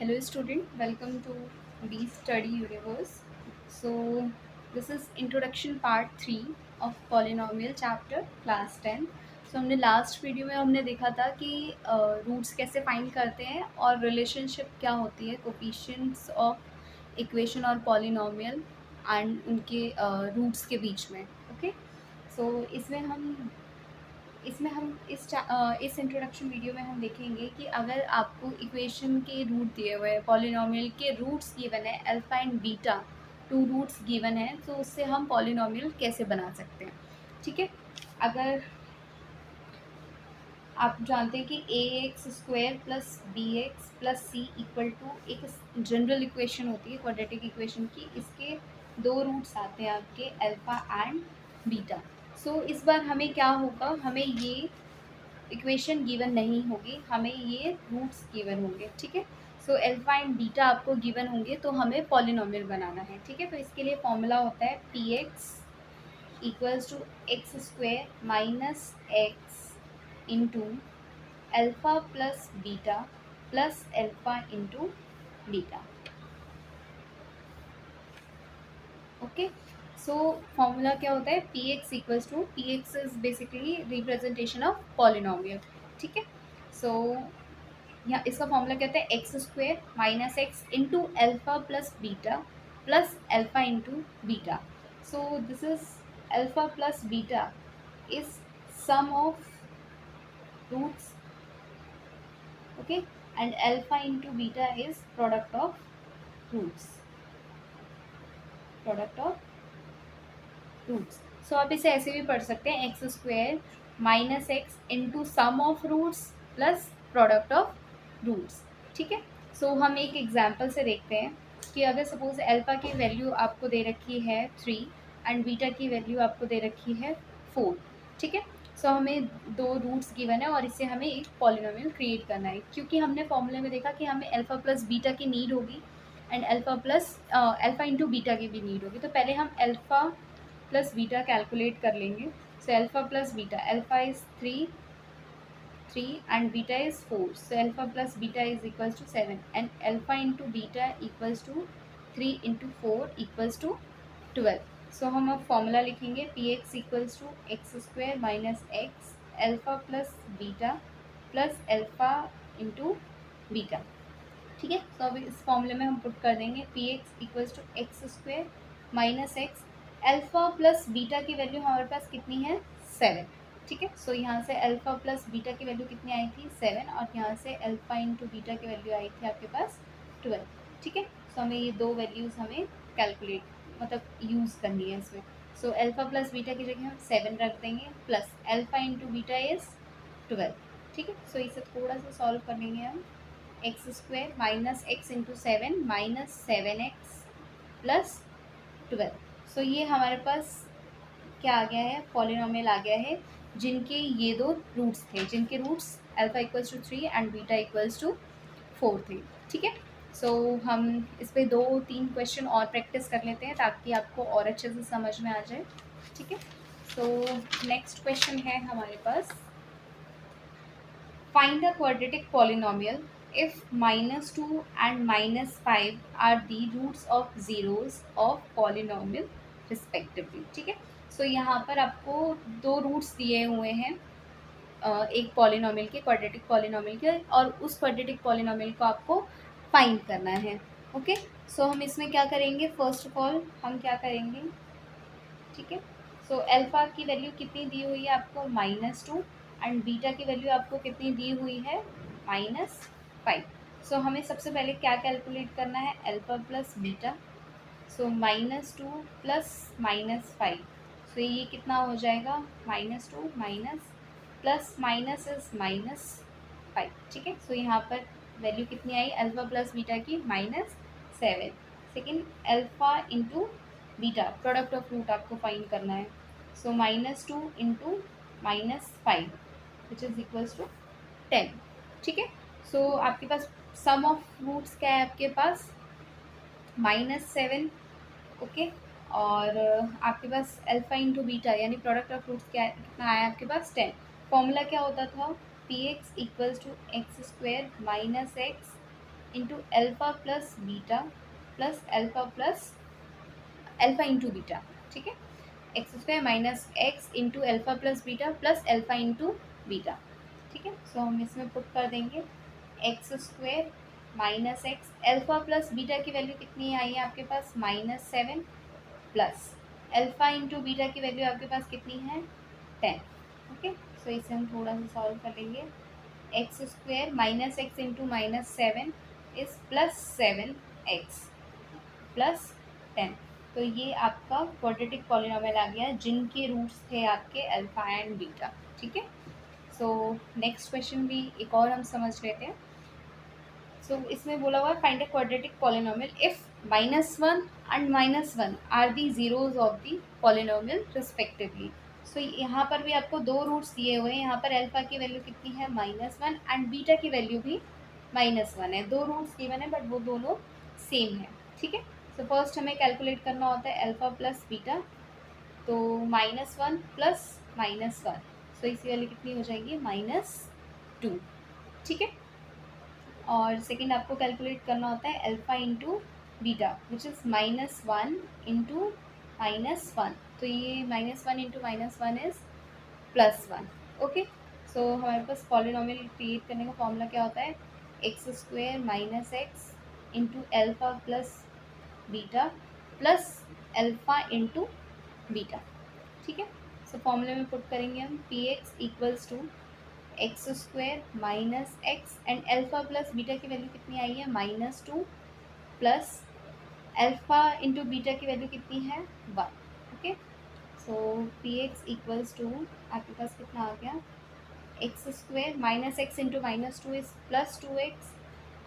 Hello student, welcome to B Study Universe. So this is introduction part 3 of polynomial chapter class 10. So हमने last video में हमने देखा था कि roots कैसे फाइंड करते हैं और रिलेशनशिप क्या होती है कोफिशिएंट्स ऑफ इक्वेशन और पॉलिनोमियल एंड उनके रूट्स के बीच में. ओके. सो इसमें हम इस इंट्रोडक्शन वीडियो में हम देखेंगे कि अगर आपको इक्वेशन के रूट दिए हुए हैं, पॉलिनोमियल के रूट्स गिवन है, alpha and beta two roots given है, तो उससे हम पॉलिनोमियल कैसे बना सकते हैं. ठीक है. अगर आप जानते हैं कि A X square plus B X plus C equal to एक जनरल इक्वेशन होती है क्वाड्रेटिक इक्वेशन की. इसके दो रूट्स आते हैं आपके अल्फा एंड बीटा. सो इस बार हमें क्या होगा, हमें ये इक्वेशन गिवन नहीं होगी, हमें ये रूट्स गिवन होंगे. ठीक है. सो अल्फा एंड बीटा आपको गिवन होंगे तो हमें पॉलिनोमियल बनाना है. ठीक है. तो इसके लिए फॉर्मूला होता है P x equals to x square minus x into alpha plus beta plus alpha into beta. Okay. So formula क्या होता है, P x equals to, p x is basically representation of polynomial. ठीक है. So यहाँ इसका formula कहते हैं x square minus x into alpha plus beta plus alpha into beta. So this is alpha plus beta is sum of roots. Okay. And alpha into beta is product of roots. Product of roots. So आप इसे ऐसे भी पढ़ सकते हैं, x square minus x into sum of roots plus product of roots. ठीक है. So हम एक एग्जाम्पल से देखते हैं कि अगर सपोज अल्फा की वैल्यू आपको दे रखी है 3 एंड बीटा की वैल्यू आपको दे रखी है 4. ठीक है. सो हमें दो रूट्स गिवन है और इससे हमें एक पॉलिनोमियल क्रिएट करना है, क्योंकि हमने फॉर्मूले में देखा कि हमें अल्फा प्लस बीटा की नीड होगी एंड अल्फा इंटू बीटा की भी नीड होगी. तो पहले हम अल्फा प्लस बीटा कैलकुलेट कर लेंगे. So alpha plus beta, alpha is 3 and beta is 4. So alpha plus beta is equals to 7 and alpha into beta equals to 3 into 4 equals to 12. So हम अब formula लिखेंगे p x equals to x square minus x alpha plus beta plus alpha into beta. ठीक है. तो अभी इस फॉर्मूले में हम पुट कर देंगे p x equals to x square minus x, alpha plus beta की वैल्यू हमारे पास कितनी है, 7. ठीक है. सो यहाँ से अल्फा प्लस बीटा की वैल्यू कितनी आई थी, 7, और यहाँ से अल्फा इंटू बीटा की वैल्यू आई थी आपके पास 12. ठीक है. सो हमें ये दो वैल्यूज़ हमें कैलकुलेट मतलब यूज़ करनी है इसमें. सो अल्फा प्लस बीटा की जगह हम 7 रख देंगे plus alpha into beta is 12. ठीक है. सो इसे थोड़ा सा सॉल्व कर लेंगे हम. X square minus x into 7 minus 7x plus 12. सो ये हमारे पास क्या आ गया है, पॉलिनोमियल आ गया है जिनके ये दो रूट्स थे, जिनके roots alpha equals to 3 and beta equals to 4 थे. ठीक है. सो हम इस पे 2-3 क्वेश्चन और प्रैक्टिस कर लेते हैं ताकि आपको और अच्छे से समझ में आ जाए. ठीक है. सो नेक्स्ट क्वेश्चन है हमारे पास, find the quadratic polynomial if -2 and -5 are the roots of zeros of polynomial respectively. ठीक है. सो यहाँ पर आपको दो रूट्स दिए हुए हैं एक पॉलिनोमियल के, क्वाड्रेटिक पॉलिनोमियल के, और उस क्वाड्रेटिक पॉलिनोमियल को आपको फाइंड करना है. ओके. सो हम इसमें क्या करेंगे, फर्स्ट ऑफ ऑल हम क्या करेंगे. ठीक है. सो अल्फा की वैल्यू कितनी दी हुई है आपको, -2, एंड बीटा की वैल्यू आपको कितनी दी हुई है, -5. सो हमें सबसे पहले क्या कैलकुलेट करना है, अल्फा प्लस बीटा. सो -2 प्लस -5, सो ये कितना हो जाएगा, -2 माइनस प्लस माइनस इज -5. ठीक है. सो यहाँ पर वैल्यू कितनी आई अल्फा प्लस बीटा की, -7. Second alpha into beta, product of root आपको फाइंड करना है. So -2 into -5 which is equals to 10. ठीक है. सो आपके पास सम ऑफ रूट्स क्या है आपके पास, -7. ओके. और आपके पास अल्फा इंटू बीटा यानी प्रोडक्ट ऑफ रूट्स क्या कितना आया आपके पास, 10. फॉर्मूला क्या होता था, p x equals to x square minus x into alpha plus beta plus alpha into beta, ठीक है। X square minus x into alpha plus beta plus alpha into beta, ठीक है। सो हम इसमें पुट कर देंगे x square minus x, alpha plus beta की value कितनी आई है आपके पास -7 प्लस अल्फा इंटू बीटा की वैल्यू आपके पास कितनी है 10, ओके। सो इसे हम थोड़ा सा सॉल्व कर लेंगे। X square minus x into -7 is +7x plus 10। तो ये आपका क्वाड्रेटिक पॉलिनोमियल आ गया जिनके रूट्स थे आपके अल्फा एंड बीटा, ठीक है। सो नेक्स्ट क्वेश्चन भी एक और हम समझ लेते हैं। सो इसमें बोला हुआ है find a quadratic polynomial if -1 and -1 are the zeros of the polynomial respectively. So यहाँ पर भी आपको दो रूट्स दिए हुए हैं। यहाँ पर अल्फा की वैल्यू कितनी है -1 एंड बीटा की वैल्यू भी -1 है। दो रूट्स गिवन है बट वो दोनों सेम है, ठीक है। सो फर्स्ट हमें कैलकुलेट करना होता है अल्फा प्लस बीटा, तो -1 प्लस -1, सो इसकी वैल्यू कितनी हो जाएगी -2, ठीक है। और सेकंड आपको कैलकुलेट करना होता है alpha into beta which is -1 into -1, तो ये -1 इंटू -1 इज़ +1, ओके। सो हमारे पास पॉलिनोमियल क्रिएट करने का फॉर्मूला क्या होता है x square minus x into alpha plus beta plus alpha into beta, ठीक है। सो फॉर्मूले में पुट करेंगे हम p x equals to x square minus x and alpha plus beta की वैल्यू कितनी आई है -2 प्लस अल्फा इंटू बीटा की वैल्यू कितनी है 1, okay. So P x equals to आपके पास कितना आ गया x square minus x into -2 is +2x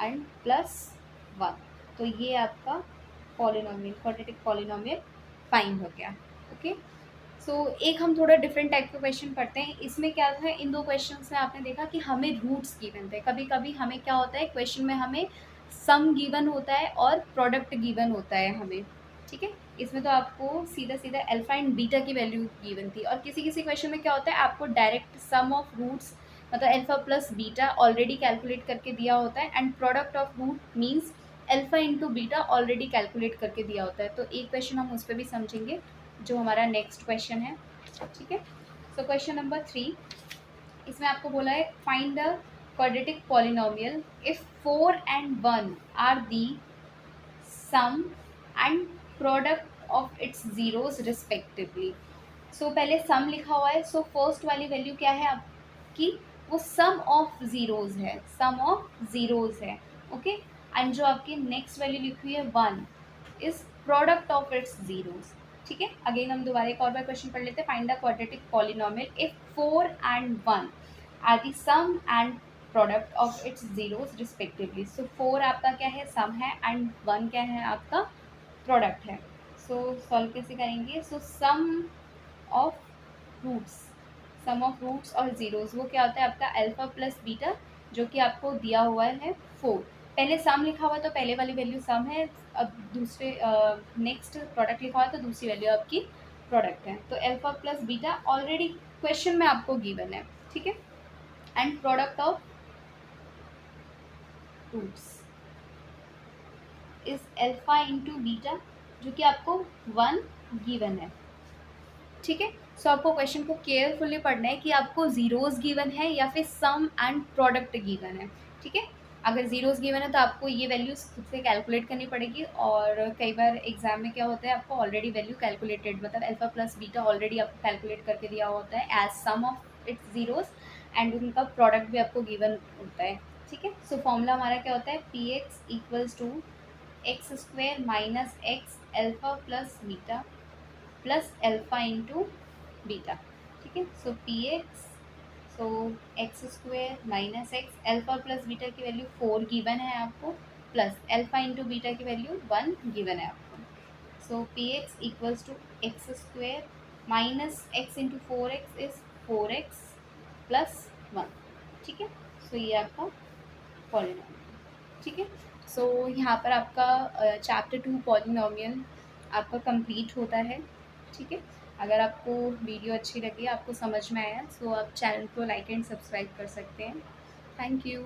and +1, तो ये आपका पॉलिनोमियल क्वाड्रेटिक पॉलिनोमियल फाइंड हो गया, ओके। सो एक हम थोड़ा डिफरेंट टाइप के क्वेश्चन पढ़ते हैं। इसमें क्या था इन दो क्वेश्चंस में आपने देखा कि हमें रूट्स गिवन थे। कभी कभी हमें क्या होता है क्वेश्चन में हमें सम गिवन होता है और प्रोडक्ट गिवन होता है हमें, ठीक है। इसमें तो आपको सीधा सीधा अल्फा एंड बीटा की वैल्यू गिवन थी और किसी किसी क्वेश्चन में क्या होता है आपको डायरेक्ट सम ऑफ रूट्स मतलब alpha plus beta already calculate करके दिया होता है and product of root means alpha into beta already calculate करके दिया होता है। तो एक क्वेश्चन हम उस पर भी समझेंगे जो हमारा नेक्स्ट क्वेश्चन है, ठीक है। सो क्वेश्चन नंबर 3, इसमें आपको बोला है find the quadratic polynomial if 4 and 1 are the sum and product of its zeros respectively. So पहले सम लिखा हुआ है, सो फर्स्ट वाली वैल्यू क्या है आपकी वो सम ऑफ जीरोज है, सम ऑफ जीरोज है, ओके। एंड जो आपकी नेक्स्ट वैल्यू लिखी हुई है 1 is product of its zeros, ठीक है। अगेन हम दोबारा एक और बार क्वेश्चन पढ़ लेते हैं find the quadratic polynomial if 4 and 1 are the sum and product of its zeros respectively. So 4 आपका क्या है सम है एंड 1 क्या है आपका प्रोडक्ट है। सो सॉल्व कैसे करेंगे so of roots sum of roots और जीरोस वो क्या होता है आपका अल्फा प्लस बीटा जो कि आपको दिया हुआ है 4। पहले सम लिखा हुआ है तो पहले वाली वैल्यू सम है, अब दूसरे नेक्स्ट प्रोडक्ट लिखा हुआ है तो दूसरी वैल्यू आपकी प्रोडक्ट है। तो alpha plus beta already question में आपको गिवन है, ठीक है। And product of roots is alpha into beta जो कि आपको 1 गिवन है, ठीक है। सो आपको क्वेश्चन को केयरफुली पढ़ना है कि आपको जीरोस गिवन है या फिर सम एंड प्रोडक्ट गिवन है, ठीक है। अगर जीरोस गिवन है तो आपको ये वैल्यूज खुद से कैलकुलेट करनी पड़ेगी और कई बार एग्जाम में क्या होता है आपको ऑलरेडी वैल्यू कैलकुलेटेड मतलब अल्फा प्लस बीटा ऑलरेडी आपको कैलकुलेट करके दिया होता है as sum of its zeros and उनका प्रोडक्ट भी आपको गिवन होता है, ठीक है। सो फॉर्मूला हमारा क्या होता है P x equals to x square minus x alpha plus beta plus alpha into beta, ठीक है। So P x so x square minus x alpha plus beta की वैल्यू 4 गिवन है आपको प्लस अल्फा इंटू बीटा की value 1 given है आपको। So P x equals to x square minus x into 4x is 4x plus 1, ठीक है। सो ये आपका पॉलिनोमियल, ठीक है। सो यहाँ पर आपका चैप्टर 2 पॉलिनोमियल आपका कंप्लीट होता है, ठीक है। अगर आपको वीडियो अच्छी लगी आपको समझ में आया सो आप चैनल को लाइक एंड सब्सक्राइब कर सकते हैं। Thank you.